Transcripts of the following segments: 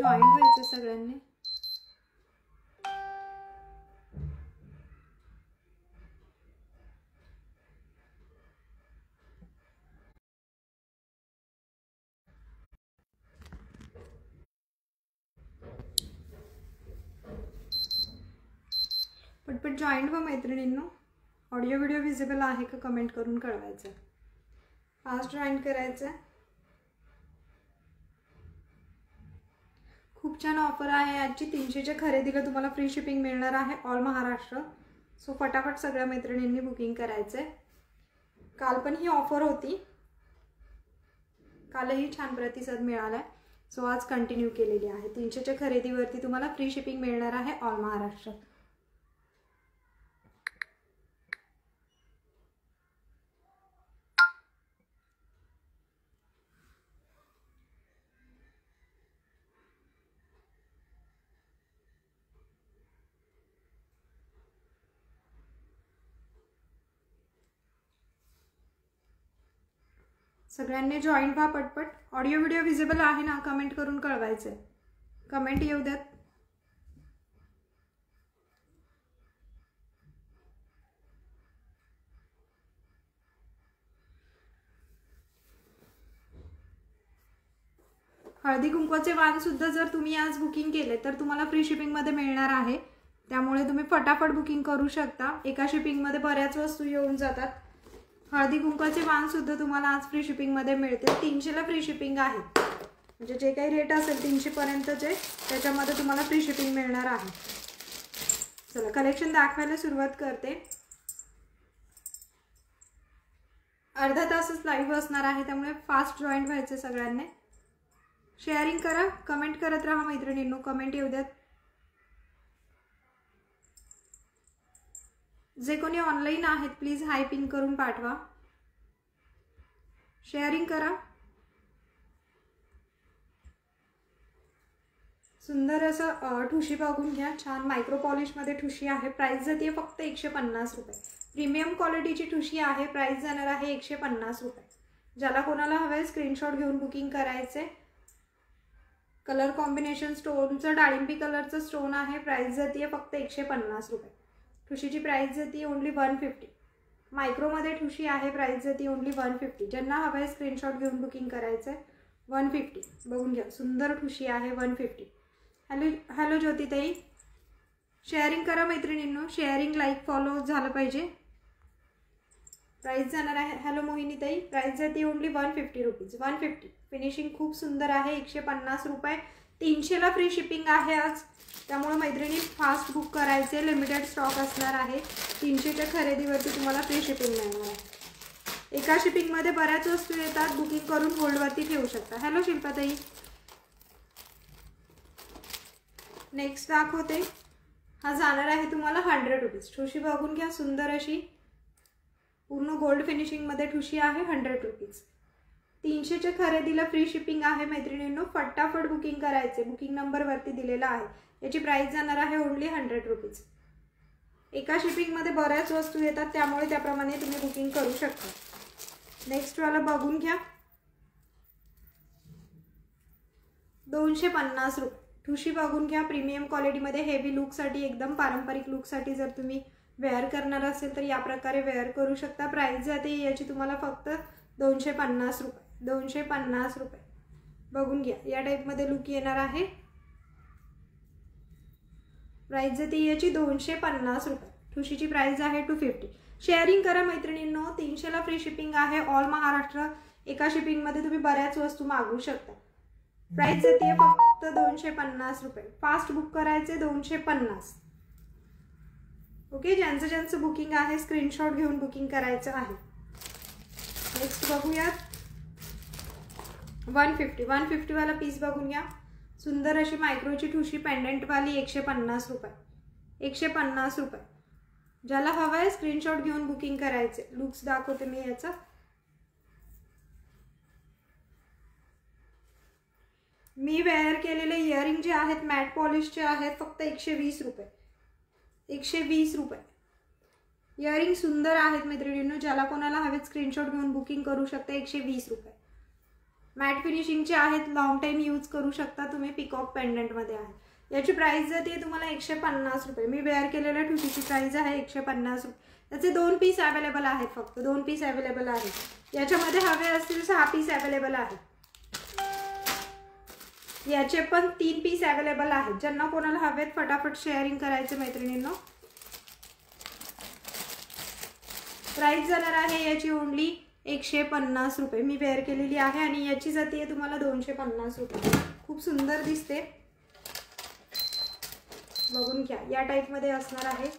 Join व्हायचं सगळ्यांनी. पटपट जॉईन व्हा मैत्रिणींनो. ऑडिओ व्हिडिओ विजिबल आहे का कमेंट करून कळवायचं. फास्ट जॉईन करायचं. खूप छान ऑफर आहे आजची. 300च्या खरेदीला तुम्हाला फ्री शिपिंग मिळणार आहे ऑल महाराष्ट्र. सो फटाफट सगळ्या मैत्रिणींनी बुकिंग करायचं. काल पण ही ऑफर होती, कालही छान प्रतिसाद मिळाला. सो आज कंटिन्यू केलेली आहे. 300च्या खरेदीवरती तुम्हाला फ्री शिपिंग मिळणार आहे ऑल महाराष्ट्र. सगळ्यांनी जॉईन व्हा पटपट. ऑडिओ व्हिडिओ विजिबल आहे ना कमेंट करून कळवायचं. कमेंट येऊ द्यात. हळदी कुंकवाचे वाण सुद्धा जर तुम्ही आज बुकिंग केले तर तुम्हाला फ्री शिपिंग मध्ये मिळणार आहे. त्यामुळे तुम्ही फटाफट बुकिंग करू शकता. एका शिपिंग मध्ये बऱ्याच वस्तू येऊन जातात. हळदी कुंकवाचे वाण सुद्धा तुम्हाला आज फ्री शिपिंग मध्ये मिळते. 300ला फ्री शिपिंग आहे. म्हणजे जे काही रेट असेल 300 पर्यंतचे त्याच्यामध्ये तुम्हाला फ्री शिपिंग मिळणार आहे. चला कलेक्शन दाखवायला सुरुवात करते. अर्धा तासच लाईव्ह असणार आहे, त्यामुळे फास्ट जॉईन व्हायचे सगळ्यांनी. शेअरिंग करा, कमेंट करत राहा मैत्रिणींनो. कमेंट येऊ द्यात. जे कोणी ऑनलाईन आहेत प्लीज हाय पिन करून पाठवा. शेअरिंग करा. सुंदर असं ठुशी बघून घ्या. छान मायक्रो पॉलिश मध्ये ठुशी आहे. प्राइस जाते फक्त 150 रुपये. प्रीमियम क्वालिटीची ठुशी आहे. प्राइस जाणार आहे 150 रुपये. ज्याला कोणाला हवे स्क्रीनशॉट घेऊन बुकिंग करायचे. कलर कॉम्बिनेशन स्टोनचं डाळिंबी कलरचं स्टोन आहे. प्राइस जाते फक्त 150 रुपये. ठुशीची प्राइस जाते ओनली 150. मायक्रोमध्ये ठुशी आहे. प्राइस जाते ओनली 150. ज्यांना हवं आहे स्क्रीनशॉट घेऊन बुकिंग करायचं. 150 बघून घ्या. सुंदर ठुशी आहे 150. हॅलो ज्योतिताई. शेअरिंग करा मैत्रिणींनो. शेअरिंग लाईक फॉलो झालं पाहिजे. प्राइस जाणार आहे. हॅलो मोहिनीताई. प्राइस जाते ओनली 150 रुपीज. 150. फिनिशिंग खूप सुंदर आहे. 150 रुपये. 300ला फ्री शिपिंग आहे आज. त्यामुळे मैत्रिणी फास्ट बुक करायचे. लिमिटेड स्टॉक असणार आहे. 300च्या खरेदीवरती तुम्हाला फ्री शिपिंग मिळणार आहे. एका शिपिंगमध्ये बऱ्याच वस्तू येतात. बुकिंग करून होल्डवरती ठेवू शकता. हॅलो शिल्पाताई. नेक्स्ट दाखवते. हा जाणार आहे तुम्हाला 100 रुपीज. ठुशी बघून घ्या. सुंदर अशी पूर्ण गोल्ड फिनिशिंगमध्ये ठुशी आहे. 100 रुपीज. 300च्या खरेदीला फ्री शिपिंग आहे मैत्रिणींनो. फटाफट बुकिंग करायचे. बुकिंग नंबर वरती दिलेला आहे. याची प्राइस जाणार आहे ओनली 100 रुपीज. एका शिपिंगमध्ये बऱ्याच वस्तू येतात, त्यामुळे त्याप्रमाणे तुम्ही बुकिंग करू शकता. नेक्स्ट वाला बघून घ्या. 250 रुपये. ठुशी बघून घ्या. प्रीमियम क्वालिटीमध्ये हेवी लुकसाठी, एकदम पारंपरिक लुकसाठी जर तुम्ही वेअर करणार असेल तर या प्रकारे वेअर करू शकता. प्राइस जाते याची तुम्हाला फक्त 250 रुपये. 250 रुपये. बघून घ्या. या टाईपमध्ये लुक येणार आहे. प्राइस जाते याची 250 रुपये. ठुशीची प्राइस आहे 250. शेअरिंग करा मैत्रिणींनो. 300ला फ्री शिपिंग आहे ऑल महाराष्ट्र. एका शिपिंगमध्ये तुम्ही बऱ्याच वस्तू मागवू शकता. प्राइस जाते फक्त 250 रुपये. फास्ट बुक करायचे. 250. ओके. ज्यांचं बुकिंग आहे स्क्रीनशॉट घेऊन बुकिंग करायचं आहे. नेक्स्ट बघूयात. 150. 150 वाला पीस बघून घ्या. सुंदर अशी मायक्रोची ठुशी पेंडेंटवाली 150 रुपये. 150 रुपये. ज्याला हवं आहे स्क्रीनशॉट घेऊन बुकिंग करायचे. लुक्स दाखवते मी याचा. मी वेअर केलेले इयरिंग जे आहेत मॅट पॉलिशचे आहेत. फक्त 120 रुपये. 120 रुपये. इयरिंग सुंदर आहेत मैत्रिणींनो. ज्याला कोणाला हवे स्क्रीनशॉट घेऊन बुकिंग करू शकता. 120 रुपये. मॅट फिनिशिंगचे आहेत, लॉंग टाइम यूज करू शकता तुम्ही. पिकॉक पेंडंटमध्ये आहे. याची प्राइस जाते तुम्हाला 150 रुपये. मी वेअर केलेल्या ठुशीची प्राइस आहे 150 रुपये. त्याचे 2 पीस अवेलेबल आहेत, फक्त 2 पीस अवेलेबल आहेत. याच्यामध्ये हवे असतील 6 पीस अवेलेबल आहेत. याचे पण 3 पीस अवेलेबल आहेत. ज्यांना कोणाला हवेत फटाफट शेअरिंग करायचे मैत्रिणींनो. प्राइस जाणार आहे याची ओनली 150 रुपये. मी वेअर केलेली आहे आणि याची जाते तुम्हाला 250 रुपये. खूप सुंदर दिसते, बघून घ्या. या टाईपमध्ये असणार आहे.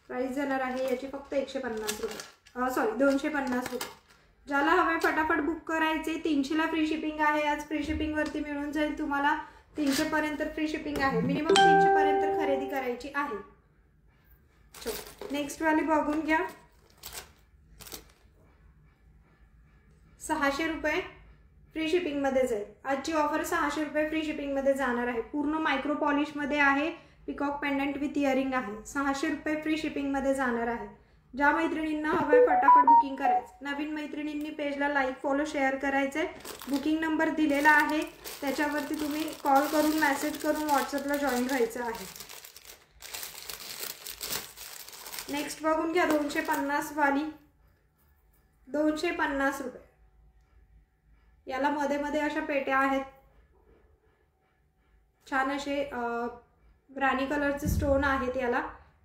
प्राइस जाणार आहे याची फक्त 150 रुपये, सॉरी 250 रुपये. ज्याला हवे फटाफट बुक करायचे. 300ला फ्री शिपिंग आहे. आज फ्री शिपिंगवरती मिळून जाईल तुम्हाला. 300 पर्यंत फ्री शिपिंग आहे. मिनिमम 300 पर्यंत खरेदी करायची आहे. नेक्स्ट वाली बघून घ्या. 600 रुपये फ्री शिपिंगमध्ये जाईल. आजची ऑफर 600 रुपये फ्री शिपिंगमध्ये जाणार आहे. पूर्ण मायक्रो पॉलिशमध्ये आहे. पिकॉक पेंडंट विथ इयरिंग आहे. 600 रुपये फ्री शिपिंगमध्ये जाणार आहे. ज्या मैत्रिणींना हवे फटाफट बुकिंग करायचं. नवीन मैत्रिणींनी पेजला लाईक फॉलो शेअर करायचे. बुकिंग नंबर दिलेला आहे, त्याच्यावरती तुम्ही कॉल करून मेसेज करून व्हॉट्सअपला जॉईन व्हायचं आहे. नेक्स्ट बघून घ्या 250 वाली. 250 रुपये. याला मध्ये मध्ये अशा पेट्या आहेत. छान असे राणी कलरचे स्टोन आहेत याला.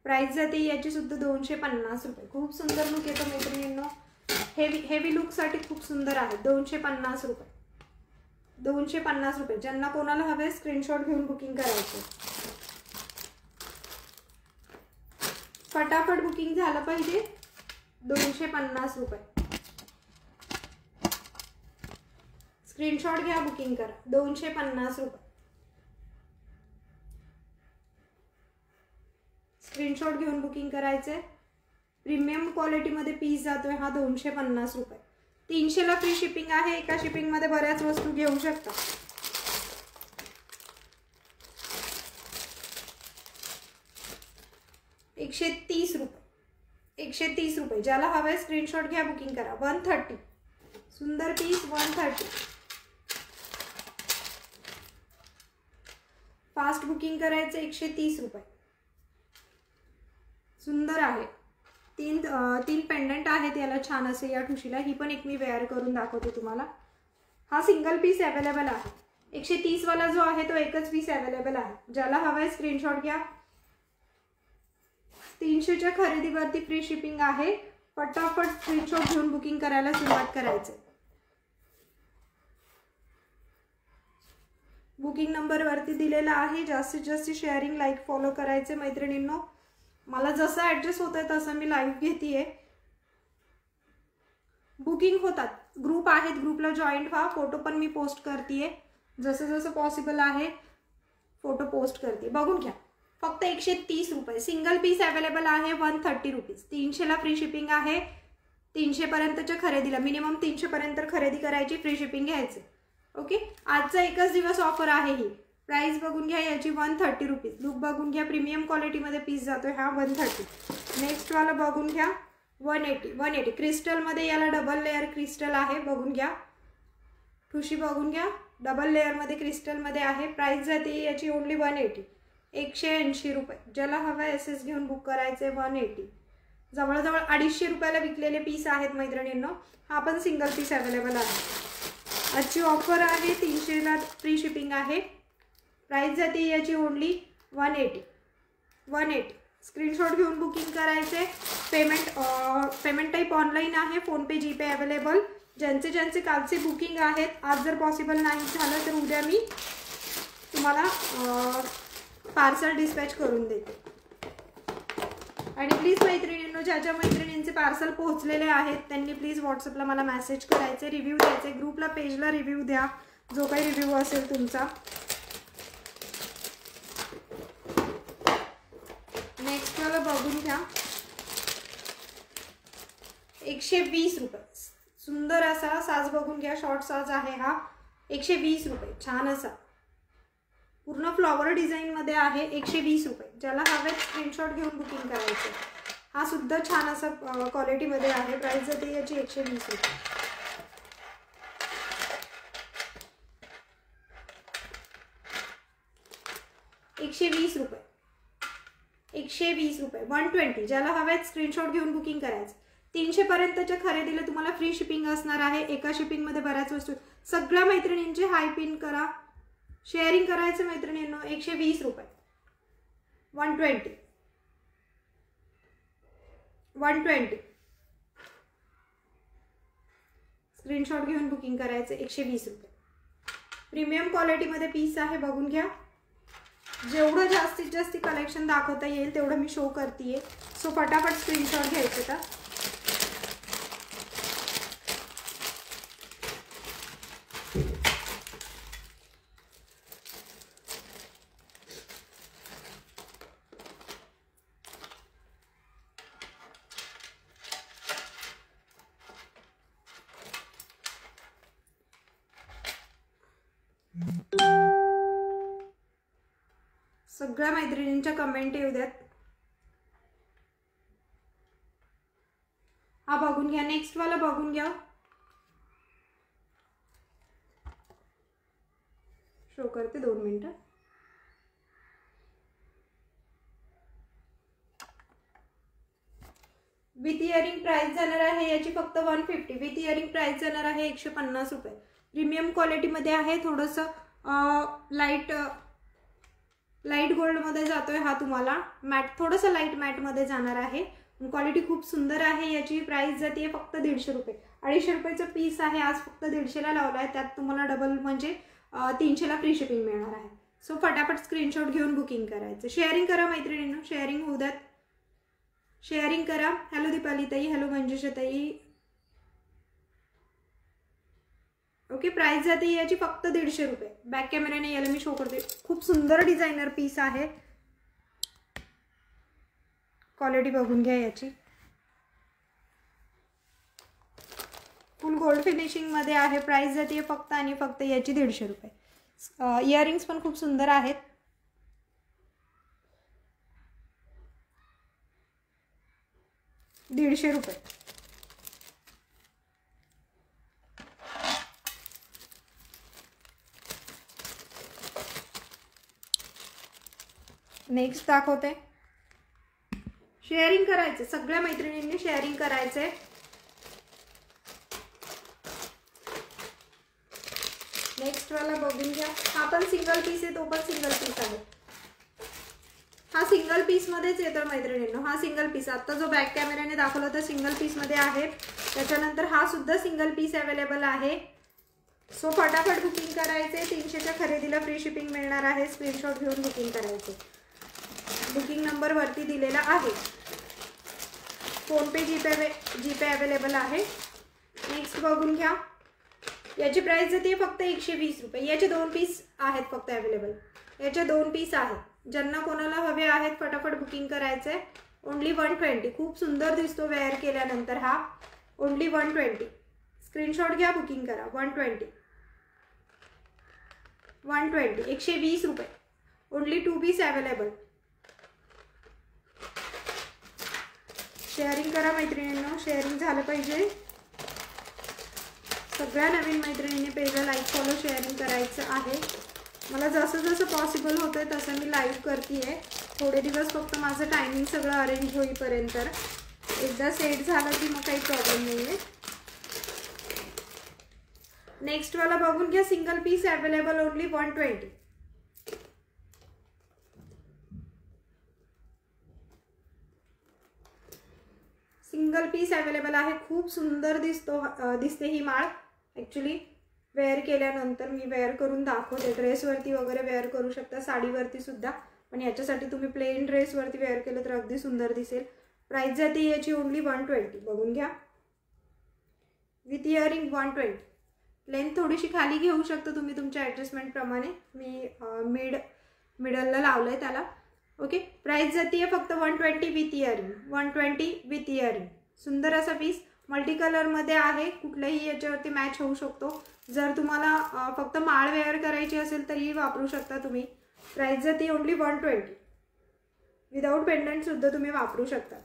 प्राइस जाते याची सुद्धा 250 रुपये. खूप सुंदर लुक येतो मैत्रिणींनो. हेवी लुकसाठी खूप सुंदर आहे. 250 रुपये. 250 रुपये. ज्यांना कोणाला हवे स्क्रीनशॉट घेऊन बुकिंग करायचे. फटाफट बुकिंग झालं पाहिजे. 250 रुपये. स्क्रीनशॉट घ्या, बुकिंग करा. 250 रुपये. स्क्रीनशॉट घेऊन बुकिंग करायचे. प्रीमियम क्वालिटीमध्ये पीस जातोय हा 250 रुपये. 300ला फ्री शिपिंग आहे. एका शिपिंगमध्ये बऱ्याच वस्तू घेऊ शकता. ₹130 रुपये. 130 रुपये. ज्याला हवे स्क्रीनशॉट घ्या, बुकिंग करा. 130. सुंदर पीस 130. फास्ट बुकिंग करायचं. 130 रुपये. सुंदर आहे. तीन पेंडंट आहेत याला छान असे या ठुशीला. ही पण एक मी वेअर करून दाखवते तुम्हाला. हा सिंगल पीस अवेलेबल आहे. 130 वाला जो आहे तो एकच पीस अवेलेबल आहे. ज्याला हवाय स्क्रीनशॉट घ्या. 300च्या खरेदीवरती फ्री शिपिंग आहे. फटाफट स्क्रीनशॉट घेऊन बुकिंग करायला सुरुवात करायचे. बुकिंग नंबर वरती दिलेला आहे. जास्तीत जास्त शेअरिंग लाईक फॉलो करायचे मैत्रिणींनो. मला जसं ॲडजस्ट होत आहे तसं मी लाईव्ह घेते. बुकिंग होतात. ग्रुप आहेत, ग्रुपला जॉईंट व्हा. फोटो पण मी पोस्ट करते. जसं जसं पॉसिबल आहे फोटो पोस्ट करते. बघून घ्या. फक्त 130 रुपये. सिंगल पीस अवेलेबल आहे. 130 रुपीज. 300ला फ्री शिपिंग आहे. 300 पर्यंतच्या खरेदीला मिनिमम 300 पर्यंत खरेदी करायची, फ्री शिपिंग घ्यायचे. ओके. आजचा एकच दिवस ऑफर आहे ही. प्राइस बघून घ्या याची 130 रुपीज. लुक बघून घ्या. प्रीमियम क्वालिटीमध्ये पीस जातोय हा 130. नेक्स्ट वाला बघून घ्या 180. क्रिस्टलमध्ये याला डबल लेअर क्रिस्टल आहे. बघून घ्या. ठुशी बघून घ्या. डबल लेअरमध्ये क्रिस्टलमध्ये आहे. प्राइस जाते याची ओनली 180. 180 रुपये. ज्याला हवा SS घेऊन बुक करायचे. 180. जवळजवळ 250 रुपयाला विकलेले पीस आहेत मैत्रिणींनो. हा पण सिंगल पीस अवेलेबल आहे. आजची ऑफर आहे. 300ला फ्री शिपिंग आहे. प्राइस जाते याची ओनली 180. स्क्रीनशॉट घेऊन बुकिंग करायचे. पेमेंट टाईप ऑनलाईन आहे. PhonePe GPay available. ज्यांचे कालचे बुकिंग आहेत आज जर पॉसिबल नाही झालं तर उद्या मी तुम्हाला पार्सल डिस्पॅच करून देते. आणि प्लीज मैत्रिणींनो, ज्या मैत्रिणींचे पार्सल पोहोचलेले आहेत त्यांनी प्लीज व्हॉट्सअपला मला मेसेज करायचे, रिव्ह्यू द्यायचे. ग्रुपला पेजला रिव्ह्यू द्या जो काही रिव्ह्यू असेल तुमचा. नेक्स्ट वाला बघून घ्या. 120 रुपये. सुंदर असा साज बघून घ्या. शॉर्ट साज आहे हा. 120 रुपये. छान असा पूर्ण फ्लॉवर डिझाईनमध्ये आहे. 120 रुपये. ज्याला हवेत स्क्रीनशॉट घेऊन बुकिंग करायचं. हा सुद्धा छान असा क्वालिटीमध्ये आहे. प्राइस जाते याची 120 रुपये. 120 रुपये, 120 रुपये, 120. ज्याला हवेत स्क्रीनशॉट घेऊन बुकिंग करायचं. 300 पर्यंतच्या खरेदीला तुम्हाला फ्री शिपिंग असणार आहे. एका शिपिंगमध्ये बऱ्याच वस्तू. सगळ्या मैत्रिणींचे हाय पिन करा, शेअरिंग करायचं मैत्रिणींनो. 120 रुपये, 120, 120. स्क्रीनशॉट घेऊन बुकिंग करायचं. 120 रुपये. प्रीमियम क्वालिटीमध्ये पीस आहे, बघून घ्या. जेवढं जास्तीत जास्त कलेक्शन दाखवता येईल तेवढं मी शो करते. सो फटाफट स्क्रीनशॉट घ्यायचे का. सगळ्या मैत्रिणींच्या कमेंट येऊ द्यात. हा बघून घ्या. नेक्स्ट वाला बघून घ्या. शो करते 2 मिनिटं. विथ इयरिंग प्राइस जाणार आहे याची फक्त 150. विथ इयरिंग प्राइस जाणार आहे 150 रुपये. प्रीमियम क्वालिटीमध्ये आहे. थोडंसं लाईट गोल्डमध्ये जातोय हा तुम्हाला. मॅट थोडंसं लाईट मॅटमध्ये जाणार आहे. क्वालिटी खूप सुंदर आहे. याची प्राइस जाते फक्त 150 रुपये. 250 रुपयाचं पीस आहे. आज फक्त 150ला लावला आहे. त्यात तुम्हाला डबल म्हणजे 300ला फ्री शिपिंग मिळणार आहे. सो फटाफट स्क्रीनशॉट घेऊन बुकिंग करायचं. शेअरिंग करा मैत्रिणींनो, शेअरिंग होऊ द्यात. शेअरिंग करा. हॅलो दीपाली ताई, हॅलो मंजुषा ताई. ओके, प्राइस जाते याची फक्त 150 रुपये. बॅक कॅमेराने याला मी शो करते. खूप सुंदर डिझायनर पीस आहे. क्वालिटी बघून घ्या याची. फुल गोल्ड फिनिशिंगमध्ये आहे. प्राइस जाते फक्त आणि फक्त याची 150 रुपये. इयरिंग्स पण खूप सुंदर आहेत. ₹150. नेक्स्ट दाखवते. शेअरिंग करायचं. सगळ्या मैत्रिणींनी शेअरिंग करायचंय. नेक्स्ट वाला बघून घ्या. हा पण सिंगल पीस आहे, तो पण सिंगल पीस आहे. हा सिंगल पीस मध्येच येतो मैत्रिणींनो. हा सिंगल पीस आता जो बॅक कॅमेराने दाखवला तर सिंगल पीस मध्ये आहे. त्याच्यानंतर हा सुद्धा सिंगल पीस अवेलेबल आहे. सो फटाफट बुकिंग करायचे. 300च्या खरेदीला फ्री शिपिंग मिळणार आहे. स्क्रीनशॉट घेऊन बुकिंग करायचे. बुकिंग नंबर वरती दिलेला आहे. फोनपे जीपे अवेलेबल आहे. नेक्स्ट बघून घ्या. याची प्राइस जाते फक्त 120 रुपये. याचे 2 पीस आहेत फक्त अवेलेबल. याचे 2 पीस आहेत. ज्यांना कोणाला हवे आहेत फटाफट बुकिंग करायचे. ओनली 120. खूप सुंदर दिसतो वेअर केल्यानंतर हा. ओनली 120. स्क्रीनशॉट घ्या, बुकिंग करा. 120, 120 रुपये. Only 2 piece available. शेअरिंग करा मैत्रिणींनो, शेअरिंग झालं पाहिजे. सगळ्या नवीन मैत्रिणींनी पेजला लाईक फॉलो शेअरिंग करायचं आहे. मला जसं जसं पॉसिबल होतं तसं मी लाईव्ह करते आहे. थोडे दिवस फक्त माझं टायमिंग सगळं अरेंज होईपर्यंत. एकदा सेट झालं की मग काही प्रॉब्लेम नाही आहे. नेक्स्ट वाला बघून घ्या. Single piece available. Only 120. Single piece available आहे. खूप सुंदर दिसते ही माळ. ॲक्च्युली वेअर केल्यानंतर मी वेअर करून दाखवते. ड्रेसवरती वगैरे वेअर करू शकता, साडीवरती सुद्धा. पण याच्यासाठी तुम्ही प्लेन ड्रेसवरती वेअर केलं तर अगदी सुंदर दिसेल. प्राइस जाते याची ओनली 120. बघून घ्या. With earring 120. लेंथ थोडीशी खाली घेऊ शकता तुम्ही तुमच्या ॲडजस्टमेंटप्रमाणे. मी मिडलला लावलं आहे त्याला. ओके, प्राइस जाते फक्त 120 विथ इयरिंग. 120 with earring. सुंदर असा पीस मल्टी कलरमध्ये आहे. कुठल्याही याच्यावरती मॅच होऊ शकतो. जर तुम्हाला फक्त माळ वेअर करायची असेल तरीही वापरू शकता तुम्ही. प्राइस जाते ओनली 120. विदाऊट पेंडंटसुद्धा तुम्ही वापरू शकता.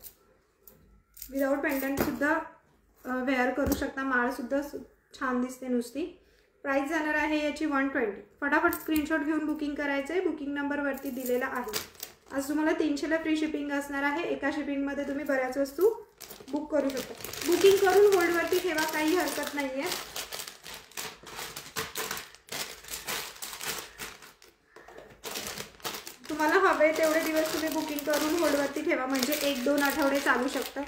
विदाऊट पेंडंटसुद्धा वेअर करू शकता. माळसुद्धा छान दिसते नुसती. प्राइस जाणार आहे याची 120. फटाफट स्क्रीनशॉट घेऊन बुकिंग करायचं आहे. बुकिंग नंबरवरती दिलेला आहे. आज तुम्हाला 300ला फ्री शिपिंग असणार आहे. एका शिपिंगमध्ये तुम्ही बऱ्याच वस्तू बुक करू शकता. बुकिंग करून होल्डवरती ठेवा, काही हरकत नाही आहे. तुम्हाला हवे तेवढे दिवस तुम्ही बुकिंग करून होल्डवरती ठेवा, म्हणजे 1-2 आठवडे चालू शकतं,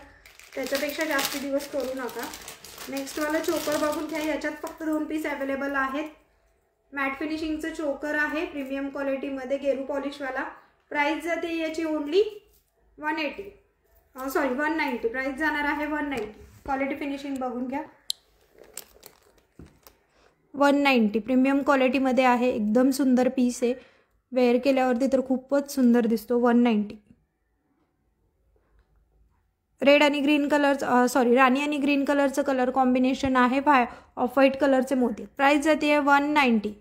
त्याच्यापेक्षा जास्त दिवस करू नका. नेक्स्ट वाला चोकर बघून घ्या. याच्यात फक्त 2 पीस अवेलेबल आहेत. मॅट फिनिशिंगचं चोकर आहे प्रीमियम क्वालिटीमध्ये, गेरू पॉलिशवाला. प्राइस जाते याची ओनली 190. प्राइस जाणार आहे 190. क्वालिटी फिनिशिंग बघून घ्या. 190 प्रीमियम क्वालिटीमध्ये आहे. एकदम सुंदर पीस आहे. वेअर केल्यावरती तर खूपच सुंदर दिसतो. 190. रेड आणि ग्रीन कलर राणी आणि ग्रीन कलरचं कलर कॉम्बिनेशन आहे. ऑफ व्हाईट कलरचे मोती. प्राइस जाते 190.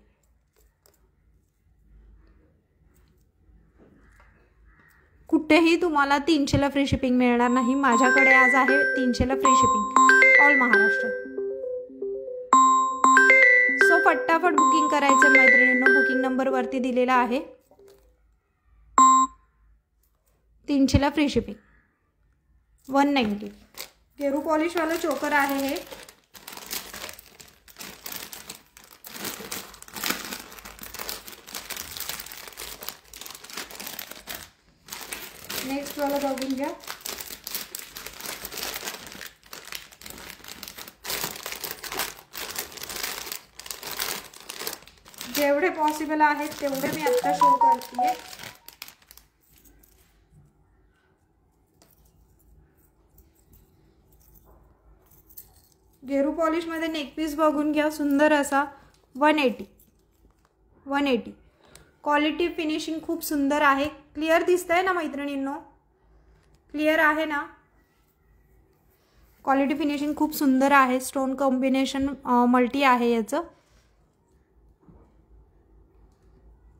कुठेही तुम्हाला 300ला फ्री शिपिंग मिळणार नाही. माझ्याकडे आज आहे 300ला free shipping all Maharashtra. So फटाफट बुकिंग करायचं मैत्रिणींनो. बुकिंग नंबरवरती दिलेला आहे. 300ला फ्री शिपिंग 190. गेरू पॉलिशवाला चोकर आहे हे. नेक्स्ट वाला बघून घ्या. जेवढे पॉसिबल आहेत तेवढे मी आता शो करते. गेरू पॉलिशमध्ये नेक पीस बघून घ्या. सुंदर असा 180. क्वालिटी फिनिशिंग खूप सुंदर आहे. क्लिअर दिसतंय ना मैत्रिणींनो? क्लिअर आहे ना? क्वालिटी फिनिशिंग खूप सुंदर आहे. स्टोन कॉम्बिनेशन मल्टी आहे याचं.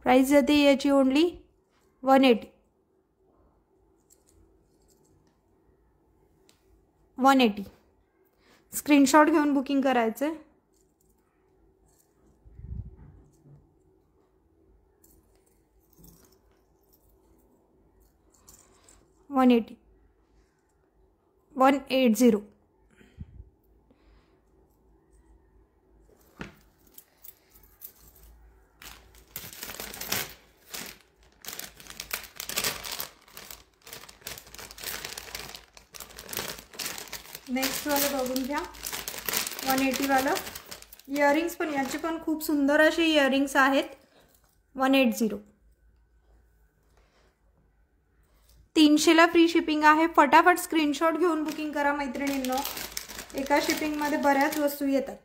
प्राइस जाते याची ओनली 180. स्क्रीनशॉट घेऊन बुकिंग करायचं आहे. 180. नेक्स्ट वाला बघून घ्या. 180 वाला. इयरिंग्स पण याचे पण खूप सुंदर असे इयरिंग्स आहेत. 180. 300ला फ्री शिपिंग आहे. फटाफट स्क्रीनशॉट घेऊन बुकिंग करा मैत्रिणींनो. एका शिपिंगमध्ये बऱ्याच वस्तू येतात.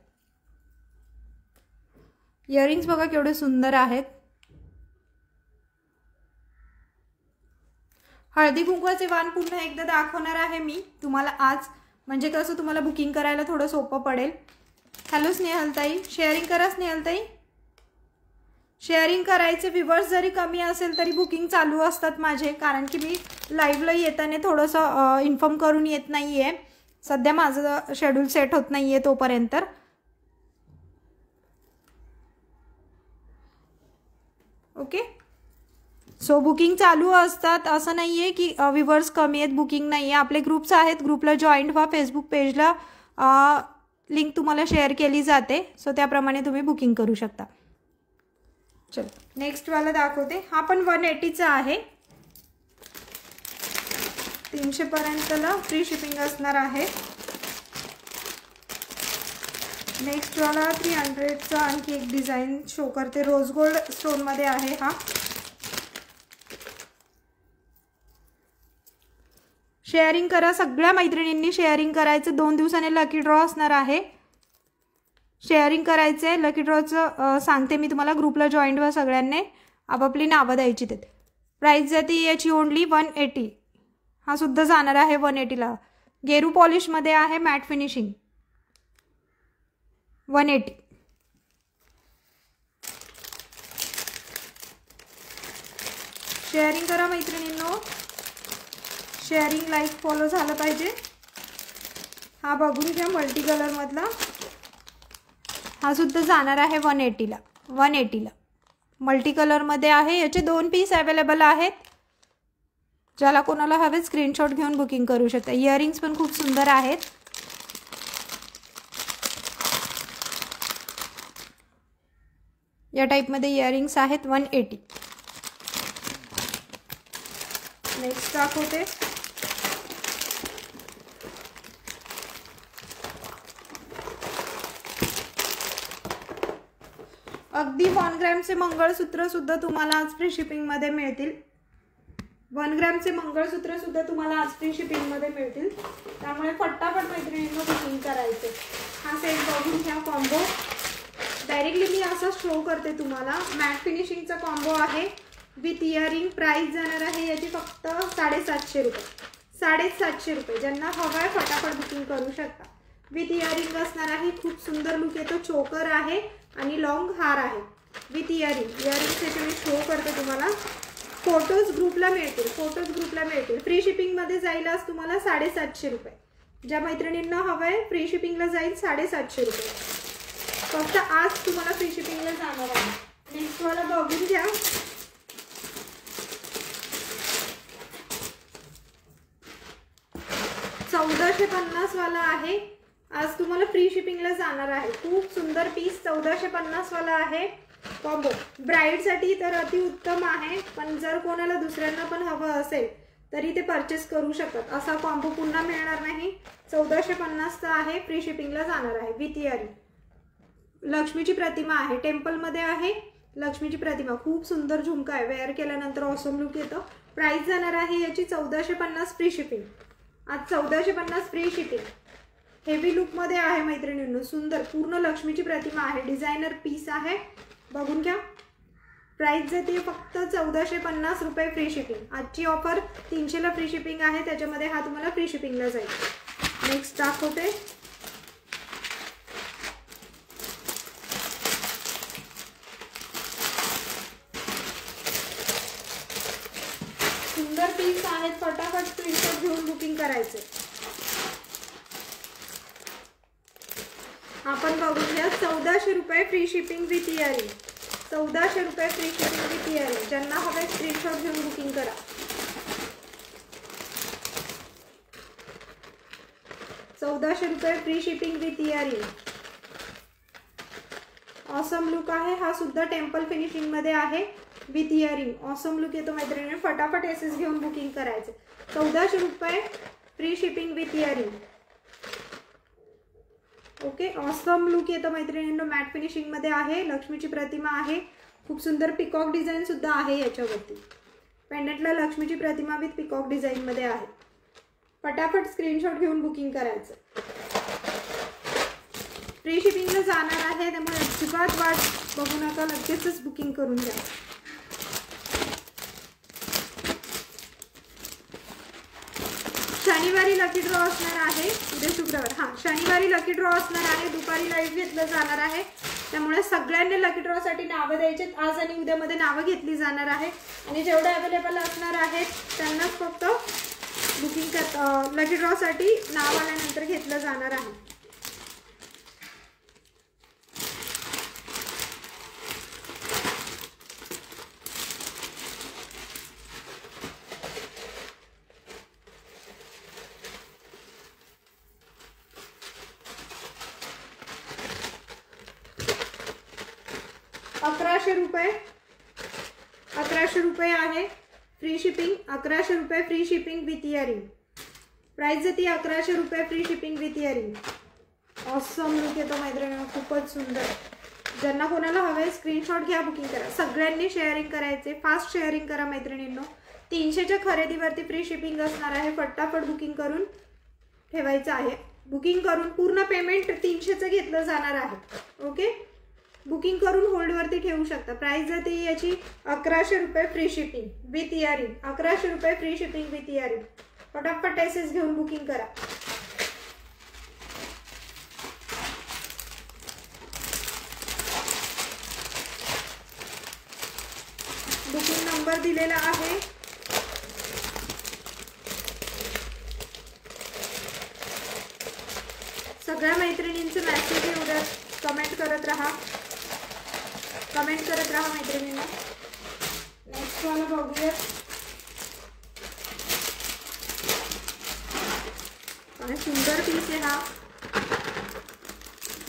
इयरिंग्स बघा केवढे सुंदर आहेत. हळदी कुंकवाचे वाण पुन्हा एकदा दाखवणार आहे मी तुम्हाला आज, म्हणजे कसं तुम्हाला बुकिंग करायला थोडं सोपं पडेल. हॅलो स्नेहलताई, शेअरिंग करा स्नेहलताई. शेअरिंग करायचे. व्ह्यूअर्स जरी कमी असेल तरी बुकिंग चालू असतात माझे, कारण की मी लाईव्हला येताना थोडंसं इन्फॉर्म करून येत नाही आहे. सध्या माझं शेड्यूल सेट होत नाही आहे तोपर्यंत. ओके. सो बुकिंग चालू असतात. असं नाही आहे की व्ह्यूअर्स कमी आहेत, बुकिंग नाही आहे. आपले ग्रुप्स आहेत, ग्रुपला जॉईंट व्हा. फेसबुक पेजला लिंक तुम्हाला शेअर केली जाते. सो त्याप्रमाणे तुम्ही बुकिंग करू शकता. चलो नेक्स्ट वाला दाखवते. हा पण 180चा आहे. 300 पर्यंतला फ्री शिपिंग असणार आहे. नेक्स्ट वाला 300चा आणखी एक डिझाईन शो करते. रोज गोल्ड स्टोनमध्ये आहे हा. शेअरिंग करा. सगळ्या मैत्रिणींनी शेअरिंग करायचं. 2 दिवसांनी लकी ड्रॉ असणार आहे. शेअरिंग करायचं आहे. लकी ड्रॉचं सांगते मी तुम्हाला. ग्रुपला जॉईंट व्हा. सगळ्यांनी आपापली नावं द्यायची तिथे. प्राईस जाते याची ओनली 180. हा सुद्धा जाणार आहे 180ला. गेरू पॉलिशमध्ये आहे. Mat finishing 180. शेअरिंग करा मैत्रिणींनो. शेअरिंग लाईक फॉलो झालं पाहिजे. हा बघून घ्या मल्टी कलरमधला. हा सुद्धा जाणार आहे 180ला. 180ला मल्टी कलरमध्ये आहे. याचे 2 पीस अवेलेबल आहेत. ज्याला कोणाला हवे स्क्रीनशॉट घेऊन बुकिंग करू शकता. इयरिंग्स पण खूप सुंदर आहेत. या टाईपमध्ये इयरिंग्स आहेत 180. नेक्स्ट दाखवते. अगदी 1 ग्रॅमचे मंगळसूत्र सुद्धा तुम्हाला आज फ्री शिपिंग मध्ये मिळतील. 1 ग्रॅमचे मंगळसूत्र सुद्धा तुम्हाला आज फ्री शिपिंग मध्ये मिळतील. त्यामुळे फटाफट मैत्रिणींना बुकिंग करायचे. हा सेट बघून घ्या. कॉम्बो डायरेक्टली मी असं शो करते तुम्हाला. मॅट फिनिशिंगचा कॉम्बो आहे विथ इयरिंग. प्राइस जाणार आहे याची फक्त 750 रुपये. 750 रुपये. ज्यांना हवं आहे फटाफट बुकिंग करू शकता. विथ इयरिंग असणार आहे. खूप सुंदर लुक येतो. चोकर आहे आणि लॉंग हार आहे विथ इयरिंग. इयरिंगचे मी शो करते तुम्हाला. फोटोज ग्रुपला मिळतील. फोटोज ग्रुपला मिळतील. फ्री शिपिंगमध्ये जाईल आज तुम्हाला 750 रुपये. ज्या मैत्रिणींना हवं आहे फ्री शिपिंगला जाईल 750 रुपये. फक्त आज तुम्हाला फ्री शिपिंगला जाणार आहे. नेक्स्ट वाला बघून घ्या. $1450 वाला आहे. आज तुम्हाला फ्री शिपिंगला जाणार आहे. खूप सुंदर पीस. $1450 वाला आहे कॉम्बो. ब्राईडसाठी तर अतिउत्तम आहे. पण जर कोणाला दुसऱ्यांना पण हवं असेल तरी ते परचेस करू शकतात. असा कॉम्बो पुन्हा मिळणार नाही. 1450 आहे. फ्री शिपिंगला जाणार आहे विथ इयरिंग. लक्ष्मीची प्रतिमा आहे. टेम्पलमध्ये आहे लक्ष्मीची प्रतिमा. खूप सुंदर झुमका आहे. वेअर केल्यानंतर ऑसम लुक येतो. प्राइस जाणार आहे याची 1450 फ्री शिपिंग. आज 1450 फ्री शिपिंग. हेवी लुक मध्ये आहे मैत्रिणींनो. सुंदर पूर्ण लक्ष्मीची प्रतिमा आहे. डिझायनर पीस आहे. बघून घ्या. प्राइस जाते फक्त 1450 रुपये फ्री शिपिंग. आजची ऑफर 300ला फ्री शिपिंग आहे. त्याच्यामध्ये हा तुम्हाला फ्री शिपिंगला जाईल. नेक्स्ट दाखवते. सुंदर पीस आहेत. फटाफट स्क्रीनशॉट घेऊन बुकिंग करायचे. आपण बघून घ्या. 1400 रुपये फ्री शिपिंग विथ इयरिंग. 1400 रुपये फ्री शिपिंग विथ इयरिंग. ज्यांना हवे स्क्रीनशॉट घेऊन बुकिंग करा. ₹1400 free shipping with earring. Awesome look आहे. हा सुद्धा टेम्पल फिनिशिंग मध्ये आहे विथ इयरिंग. ऑसम लुक येतो मैत्रिणी. फटाफट एसेस घेऊन बुकिंग करायचे. 1400 रुपये free shipping with earring. Okay. Awesome look येतो मैत्रिणींनो. मॅट फिनिशिंग मध्ये आहे. लक्ष्मीची प्रतिमा आहे. खूप सुंदर पिकॉक डिझाईन सुद्धा आहे याच्यावरती. पेंडंटला लक्ष्मीची प्रतिमा विथ पिकॉक डिझाईन मध्ये आहे. फटाफट स्क्रीनशॉट घेऊन बुकिंग करायचं. फ्री शिपिंगला जाणार आहे. त्यामुळे अजिबात वाट बघू नका. लगेचच बुकिंग करून घ्या. शनिवारी लकी ड्रॉ असणार आहे. उद्या शुक्रवार. शनिवारी लकी ड्रॉ असणार आहे. दुपारी लाईव्ह घेतलं जाणार आहे. त्यामुळे सगळ्यांनी लकी ड्रॉ साठी नावं द्यायचे. आज आणि उद्यामध्ये नावं घेतली जाणार आहे. आणि जेवढे अवेलेबल असणार आहेत त्यांनाच फक्त बुकिंग लकी ड्रॉ साठी नाव आल्यानंतर घेतलं जाणार आहे. ₹1100 आहे फ्री शिपिंग. 1100 रुपये free shipping with earring. Price जाते 1100 रुपये free shipping with earring. Awesome look येतो मैत्रिणी. खूपच सुंदर. ज्यांना कोणाला हवे स्क्रीनशॉट घ्या. बुकिंग करा. सगळ्यांनी शेअरिंग करायचे. फास्ट शेअरिंग करा मैत्रिणींनो. 300च्या खरेदीवरती फ्री शिपिंग असणार आहे. फटाफट बुकिंग करून ठेवायचं आहे. बुकिंग करून पूर्ण पेमेंट 300चं घेतलं जाणार आहे. ओके. बुकिंग करून होल्डवरती ठेवू शकता. प्राइस जाते याची 1100 रुपये फ्री शिपिंग विथ इयरिंग. 1100 रुपये फ्री शिपिंग विथ इयरिंग. फटाफट एसेस घेऊन बुकिंग करा. बुकिंग नंबर दिलेला आहे. सगळ्या मैत्रिणींचे मेसेज येऊ द्या. कमेंट करत राहा मैत्रिणींना. नेक्स्ट वाला बघूया. आणि सुंदर पीस आहे हा.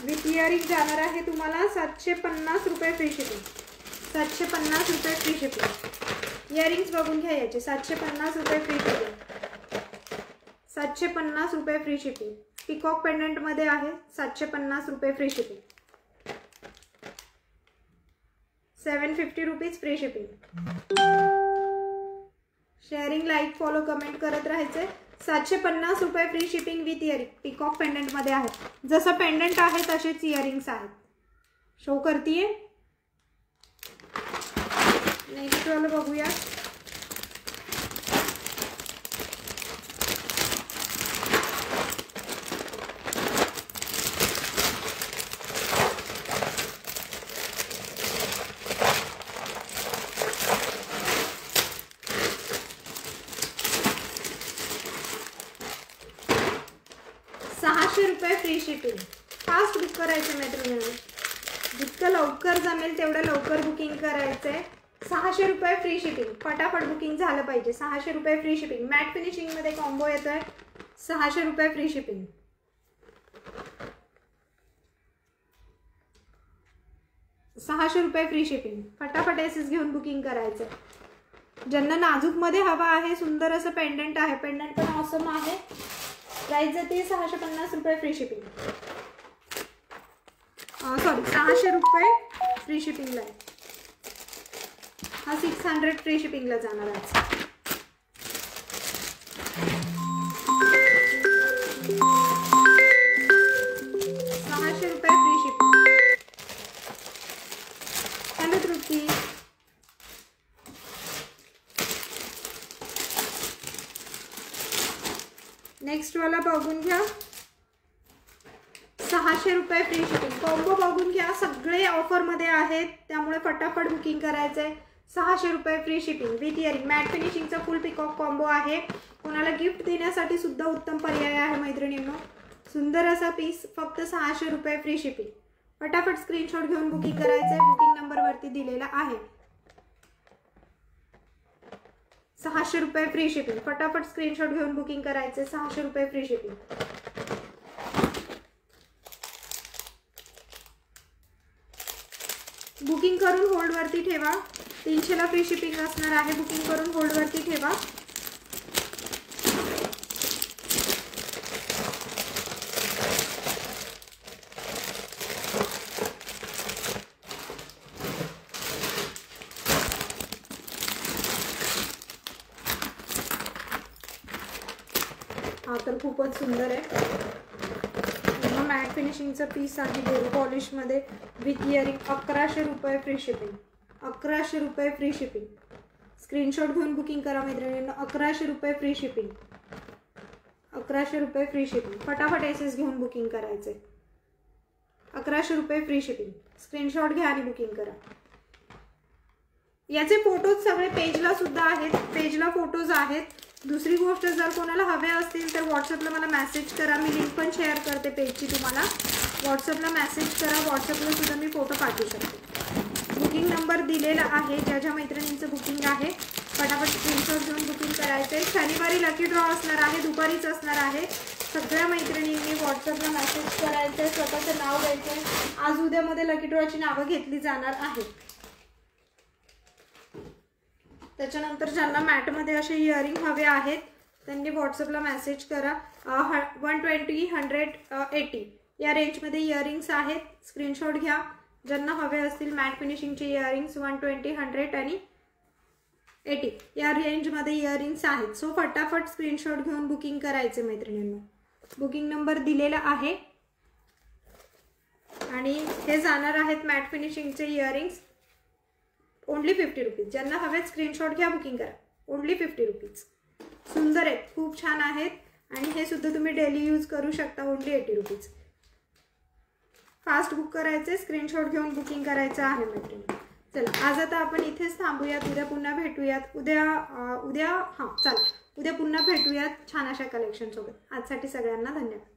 विथ इयरिंग जाणार आहे तुम्हाला 750 रुपये फ्री शिपिंग. 750 रुपये फ्री शिपिंग. इयरिंग्स बघून घ्या याचे. 750 रुपये फ्री शिपिंग. 750 रुपये फ्री शिपिंग. पिकॉक पेंडंट मध्ये आहे. 750 रुपये free shipping. 750 rupees free shipping. Sharing, like, follow, comment करत राहायचे. 750 रुपये free shipping with earring. Peacock pendant मध्ये आहे. जसं पेंडंट आहे तसेच इयरिंग्स आहेत. शो करतीये. नेक्स्ट वाला बघूया. ₹600 फ्री शिपिंग. फास्ट बुक करायचं मैत्रिणींनो. जितकं लवकर जमेल तेवढं लवकर बुकिंग करायचंय. 600 रुपये फ्री शिपिंग. फटाफट बुकिंग झालं पाहिजे. 600 रुपये फ्री शिपिंग. मॅट फिनिशिंग मध्ये कॉम्बो येतोय. 600 रुपये फ्री शिपिंग. 600 रुपये फ्री शिपिंग. फटाफट एसेस घेऊन बुकिंग करायचं. ज्यांना नाजूक मध्ये हवा आहे, सुंदर असं पेंडंट आहे. पेंडंट पण ऑसम आहे. प्राइस जाते 650 रुपये फ्री शिपिंग. सॉरी 600 रुपये फ्री शिपिंगला आहे. हा 600 फ्री शिपिंगला जाणार आहे. 600 रुपये फ्री शिपिंग. हॅलो तृप्ती. नेक्स्ट वाला बघून घ्या. 600 रुपये फ्री शिपिंग. कॉम्बो बघून घ्या. सगळे ऑफर मध्ये आहेत, त्यामुळे फटाफट बुकिंग करायचंय. 600 रुपये free shipping with earring. Matte फिनिशिंगचा फुल पिकॉक कॉम्बो आहे. कोणाला गिफ्ट देण्यासाठी सुद्धा उत्तम पर्याय आहे मैत्रिणींनो. सुंदर असा पीस. फक्त 600 रुपये फ्री शिपिंग. फटाफट स्क्रीनशॉट घेऊन बुकिंग करायचंय. बुकिंग नंबर वरती दिलेला आहे. 600 रुपये फ्री शिपिंग. फटाफट स्क्रीनशॉट घेऊन बुकिंग करायचे. 600 रुपये फ्री शिपिंग. बुकिंग करून होल्ड वरती ठेवा. 300 ला फ्री शिपिंग असणार आहे. बुकिंग करून होल्ड वरती ठेवा. हा तर खूपच सुंदर आहे. मॅट फिनिशिंगचा पीस आहे. बोरो पॉलिश मध्ये विथ इयरिंग. 1100 रुपये फ्री शिपिंग. 1100 रुपये फ्री शिपिंग. स्क्रीनशॉट घेऊन बुकिंग करा मैत्रिणींनो. 1100 रुपये फ्री शिपिंग. 1100 रुपये फ्री शिपिंग. फटाफट एसेस घेऊन बुकिंग करायचे. 1100 रुपये फ्री शिपिंग. स्क्रीनशॉट घ्या आणि बुकिंग करा. याचे फोटोज सगळे पेजला सुद्धा आहेत. पेजला फोटोज आहेत. दुसरी गोष्ट, जर कोणाला हवे असतील तर व्हॉट्सअपला मला मेसेज करा. मी लिंक पण शेअर करते पेजची. तुम्हाला व्हॉट्सअपला मेसेज करा. व्हॉट्सअपला सुद्धा मी फोटो पाठवू शकते. बुकिंग नंबर दिलेला आहे. ज्या ज्या मैत्रिणींचं बुकिंग आहे फटाफट स्क्रीनशॉट घेऊन बुकिंग करायचे. शनिवारी लकी ड्रॉ असणार आहे. दुपारीच असणार आहे. सगळ्या मैत्रिणींनी व्हॉट्सअपला मेसेज करायचं. स्वतःचं नाव द्यायचं. आज उद्यामध्ये लकी ड्रॉची नावं घेतली जाणार आहेत. त्याच्यानंतर ज्यांना मॅटमध्ये असे इयरिंग हवे आहेत त्यांनी व्हॉट्सअपला मेसेज करा. 120, 100, 80 या रेंजमध्ये इयरिंग्स आहेत. स्क्रीनशॉट घ्या. ज्यांना हवे असतील मॅट फिनिशिंगचे इयरिंग्स 120, 100 आणि 80 या रेंजमध्ये इयरिंग्स आहेत. सो फटाफट स्क्रीनशॉट घेऊन बुकिंग करायचे मैत्रिणींनो. बुकिंग नंबर दिलेला आहे. आणि हे जाणार आहेत मॅट फिनिशिंगचे इयरिंग्स. Only 50 rupees. ज्यांना हवेत स्क्रीनशॉट घ्या. बुकिंग करा. Only 50 rupees. सुंदर आहेत. खूप छान आहेत. आणि हे सुद्धा तुम्ही डेली यूज करू शकता. Only 80 rupees. फास्ट बुक करायचे. स्क्रीनशॉट घेऊन बुकिंग करायचं आहे मैत्रिणी. चला आज आता आपण इथेच थांबूयात. उद्या पुन्हा भेटूयात. उद्या चला उद्या पुन्हा भेटूयात छान अशा कलेक्शन सोबत. आजसाठी सगळ्यांना धन्यवाद.